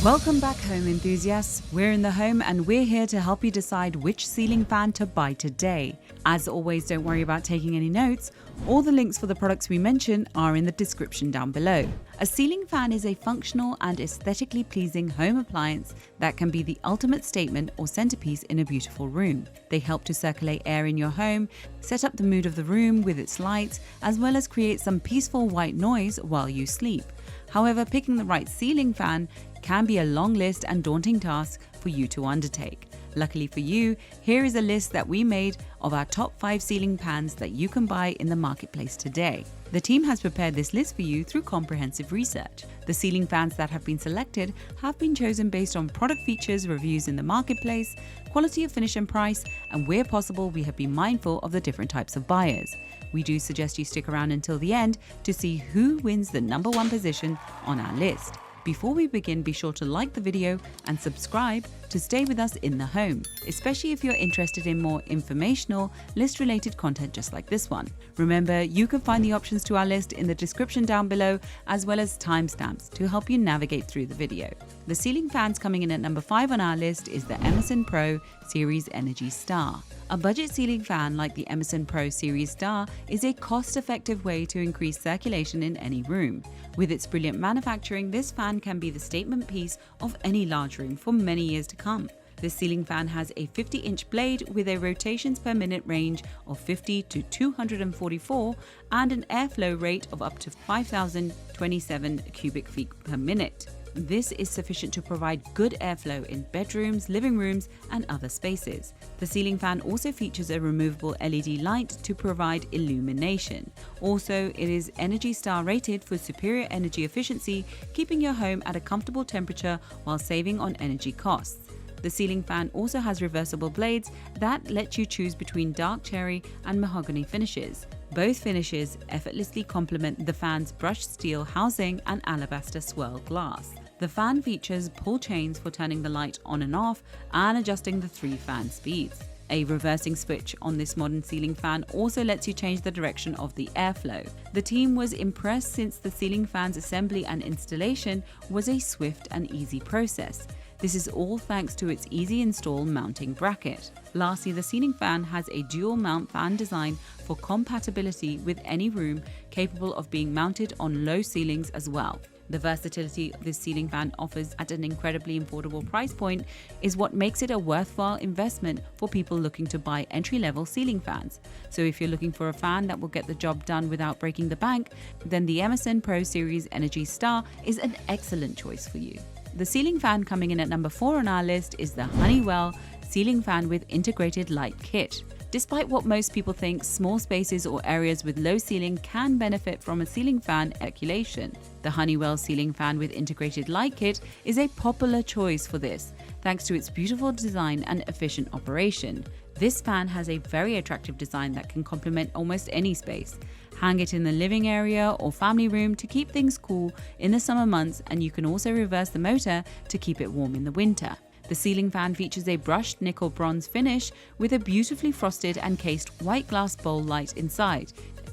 Welcome back home enthusiasts. We're in the home and we're here to help you decide which ceiling fan to buy today. As always, don't worry about taking any notes. All the links for the products we mention are in the description down below. A ceiling fan is a functional and aesthetically pleasing home appliance that can be the ultimate statement or centerpiece in a beautiful room. They help to circulate air in your home, set up the mood of the room with its lights, as well as create some peaceful white noise while you sleep. However, picking the right ceiling fan can be a long list and daunting task for you to undertake. Luckily for you, here is a list that we made of our top 5 ceiling fans that you can buy in the marketplace today. The team has prepared this list for you through comprehensive research. The ceiling fans that have been selected have been chosen based on product features, reviews in the marketplace, quality of finish and price, and where possible, we have been mindful of the different types of buyers. We do suggest you stick around until the end to see who wins the number 1 position on our list. Before we begin, be sure to like the video and subscribe to stay with us in the home, especially if you're interested in more informational, list-related content just like this one. Remember, you can find the options to our list in the description down below, as well as timestamps to help you navigate through the video. The ceiling fans coming in at number 5 on our list is the Emerson Pro Series Energy Star. A budget ceiling fan like the Emerson Pro Series Star is a cost-effective way to increase circulation in any room. With its brilliant manufacturing, this fan can be the statement piece of any large room for many years to come. This ceiling fan has a 50-inch blade with a rotations per minute range of 50 to 244 and an airflow rate of up to 5,027 cubic feet per minute. This is sufficient to provide good airflow in bedrooms, living rooms, and other spaces. The ceiling fan also features a removable LED light to provide illumination. Also, it is Energy Star rated for superior energy efficiency, keeping your home at a comfortable temperature while saving on energy costs. The ceiling fan also has reversible blades that let you choose between dark cherry and mahogany finishes. Both finishes effortlessly complement the fan's brushed steel housing and alabaster swirl glass. The fan features pull chains for turning the light on and off and adjusting the 3 fan speeds. A reversing switch on this modern ceiling fan also lets you change the direction of the airflow. The team was impressed since the ceiling fan's assembly and installation was a swift and easy process. This is all thanks to its easy install mounting bracket. Lastly, the ceiling fan has a dual mount fan design for compatibility with any room, capable of being mounted on low ceilings as well. The versatility this ceiling fan offers at an incredibly affordable price point is what makes it a worthwhile investment for people looking to buy entry-level ceiling fans. So if you're looking for a fan that will get the job done without breaking the bank, then the Emerson Pro Series Energy Star is an excellent choice for you. The ceiling fan coming in at number 4 on our list is the Honeywell Ceiling Fan with Integrated Light Kit. Despite what most people think, small spaces or areas with low ceiling can benefit from a ceiling fan circulation. The Honeywell Ceiling Fan with Integrated Light Kit is a popular choice for this, thanks to its beautiful design and efficient operation. This fan has a very attractive design that can complement almost any space. Hang it in the living area or family room to keep things cool in the summer months, and you can also reverse the motor to keep it warm in the winter. The ceiling fan features a brushed nickel bronze finish with a beautifully frosted and cased white glass bowl light inside.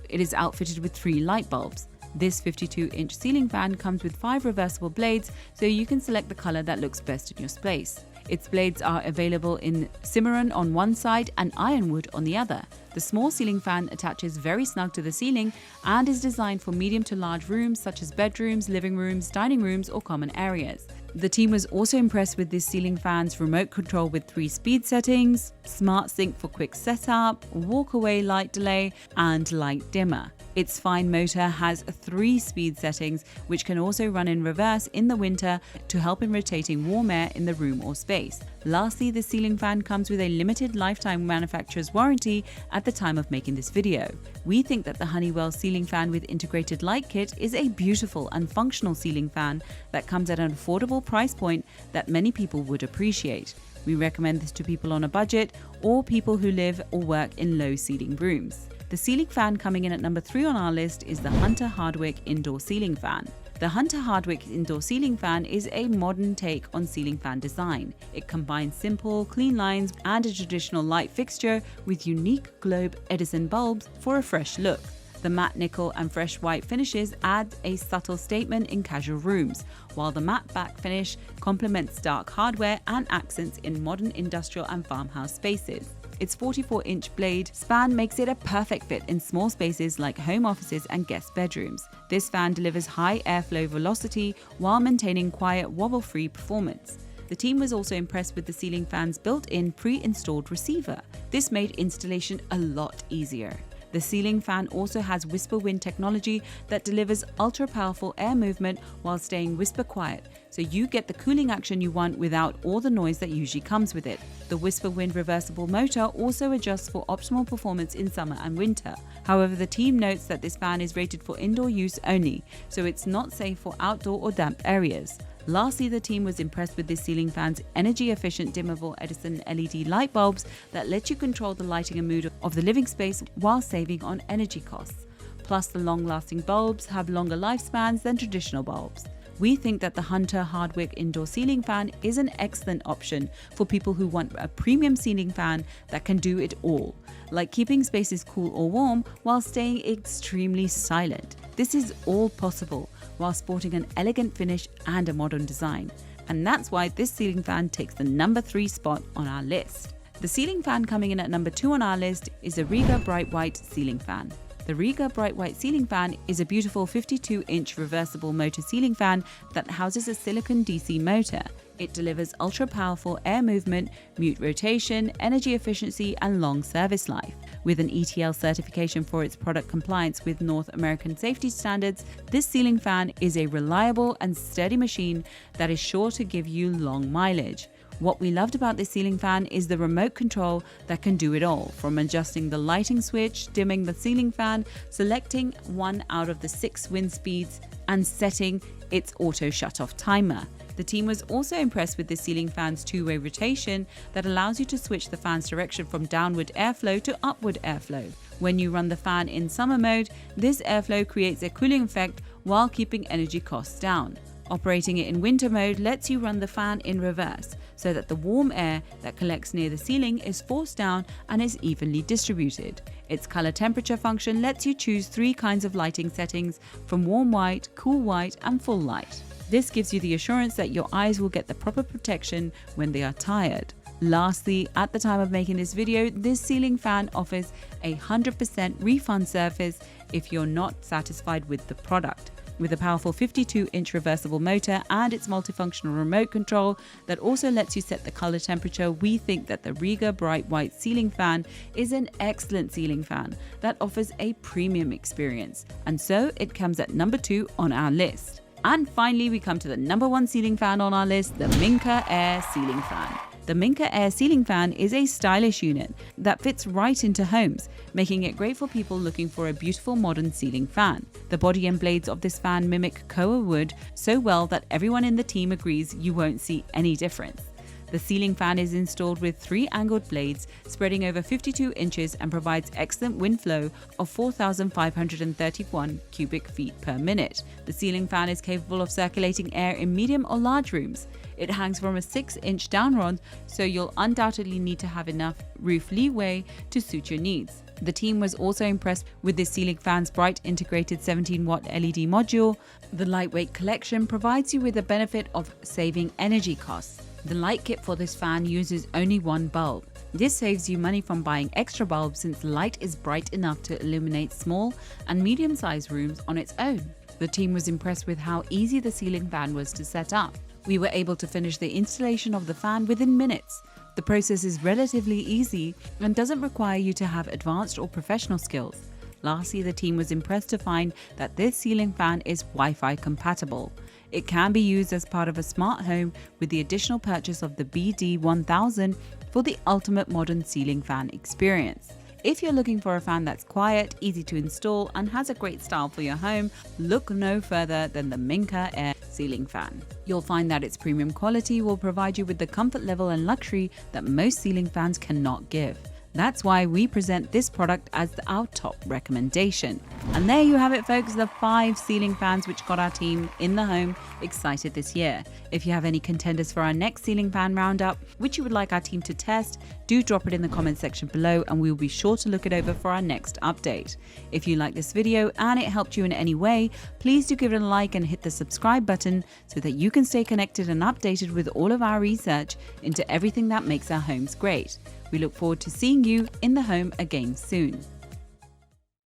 It is outfitted with 3 light bulbs. This 52-inch ceiling fan comes with 5 reversible blades, so you can select the color that looks best in your space. Its blades are available in Cimarron on one side and ironwood on the other. The small ceiling fan attaches very snug to the ceiling and is designed for medium to large rooms such as bedrooms, living rooms, dining rooms, or common areas. The team was also impressed with this ceiling fan's remote control with 3 speed settings, smart sync for quick setup, walk-away light delay, and light dimmer. Its fine motor has 3 speed settings, which can also run in reverse in the winter to help in rotating warm air in the room or space. Lastly, the ceiling fan comes with a limited lifetime manufacturer's warranty at the time of making this video. We think that the Honeywell Ceiling Fan with Integrated Light Kit is a beautiful and functional ceiling fan that comes at an affordable price point that many people would appreciate. We recommend this to people on a budget or people who live or work in low ceiling rooms. The ceiling fan coming in at number 3 on our list is the Hardwick Indoor Ceiling Fan. The Hardwick Indoor Ceiling Fan is a modern take on ceiling fan design. It combines simple, clean lines and a traditional light fixture with unique globe Edison bulbs for a fresh look. The matte nickel and fresh white finishes add a subtle statement in casual rooms, while the matte back finish complements dark hardware and accents in modern industrial and farmhouse spaces. Its 44-inch blade span makes it a perfect fit in small spaces like home offices and guest bedrooms. This fan delivers high airflow velocity while maintaining quiet, wobble-free performance. The team was also impressed with the ceiling fan's built-in pre-installed receiver. This made installation a lot easier. The ceiling fan also has whisper wind technology that delivers ultra-powerful air movement while staying whisper quiet, so you get the cooling action you want without all the noise that usually comes with it. The whisper wind reversible motor also adjusts for optimal performance in summer and winter. However, the team notes that this fan is rated for indoor use only, so it's not safe for outdoor or damp areas. Lastly, the team was impressed with this ceiling fan's energy-efficient dimmable Edison LED light bulbs that let you control the lighting and mood of the living space while saving on energy costs. Plus, the long-lasting bulbs have longer lifespans than traditional bulbs. We think that the Hunter Hardwick indoor ceiling fan is an excellent option for people who want a premium ceiling fan that can do it all, like keeping spaces cool or warm while staying extremely silent. This is all possible while sporting an elegant finish and a modern design. And that's why this ceiling fan takes the number 3 spot on our list. The ceiling fan coming in at number 2 on our list is the Reiga Bright White Ceiling Fan. The Reiga Bright White Ceiling Fan is a beautiful 52-inch reversible motor ceiling fan that houses a silicon DC motor. It delivers ultra-powerful air movement, mute rotation, energy efficiency, and long service life. With an ETL certification for its product compliance with North American safety standards, this ceiling fan is a reliable and sturdy machine that is sure to give you long mileage. What we loved about this ceiling fan is the remote control that can do it all, from adjusting the lighting switch, dimming the ceiling fan, selecting one out of the 6 wind speeds, and setting its auto shut-off timer. The team was also impressed with the ceiling fan's 2-way rotation that allows you to switch the fan's direction from downward airflow to upward airflow. When you run the fan in summer mode, this airflow creates a cooling effect while keeping energy costs down. Operating it in winter mode lets you run the fan in reverse, so that the warm air that collects near the ceiling is forced down and is evenly distributed. Its color temperature function lets you choose 3 kinds of lighting settings, from warm white, cool white, and full light. This gives you the assurance that your eyes will get the proper protection when they are tired. Lastly, at the time of making this video, this ceiling fan offers a 100% refund service if you're not satisfied with the product. With a powerful 52-inch reversible motor and its multifunctional remote control that also lets you set the color temperature, we think that the Reiga Bright White Ceiling Fan is an excellent ceiling fan that offers a premium experience, and so it comes at number 2 on our list. And finally, we come to the number 1 ceiling fan on our list, the Minka-Aire Ceiling Fan. The Minka-Aire ceiling fan is a stylish unit that fits right into homes, making it great for people looking for a beautiful modern ceiling fan. The body and blades of this fan mimic koa wood so well that everyone in the team agrees you won't see any difference. The ceiling fan is installed with 3 angled blades spreading over 52 inches and provides excellent wind flow of 4,531 cubic feet per minute. The ceiling fan is capable of circulating air in medium or large rooms. It hangs from a 6-inch down rod, so you'll undoubtedly need to have enough roof leeway to suit your needs. The team was also impressed with this ceiling fan's bright integrated 17-watt LED module. The lightweight collection provides you with the benefit of saving energy costs. The light kit for this fan uses only 1 bulb. This saves you money from buying extra bulbs since light is bright enough to illuminate small and medium-sized rooms on its own. The team was impressed with how easy the ceiling fan was to set up. We were able to finish the installation of the fan within minutes. The process is relatively easy and doesn't require you to have advanced or professional skills. Lastly, the team was impressed to find that this ceiling fan is Wi-Fi compatible. It can be used as part of a smart home with the additional purchase of the BD1000 for the ultimate modern ceiling fan experience. If you're looking for a fan that's quiet, easy to install, and has a great style for your home, look no further than the Minka-Aire ceiling fan. You'll find that its premium quality will provide you with the comfort level and luxury that most ceiling fans cannot give. That's why we present this product as our top recommendation. And there you have it, folks, the 5 ceiling fans which got our team in the home excited this year. If you have any contenders for our next ceiling fan roundup, which you would like our team to test, do drop it in the comment section below and we will be sure to look it over for our next update. If you like this video and it helped you in any way, please do give it a like and hit the subscribe button so that you can stay connected and updated with all of our research into everything that makes our homes great. We look forward to seeing you in the home again soon.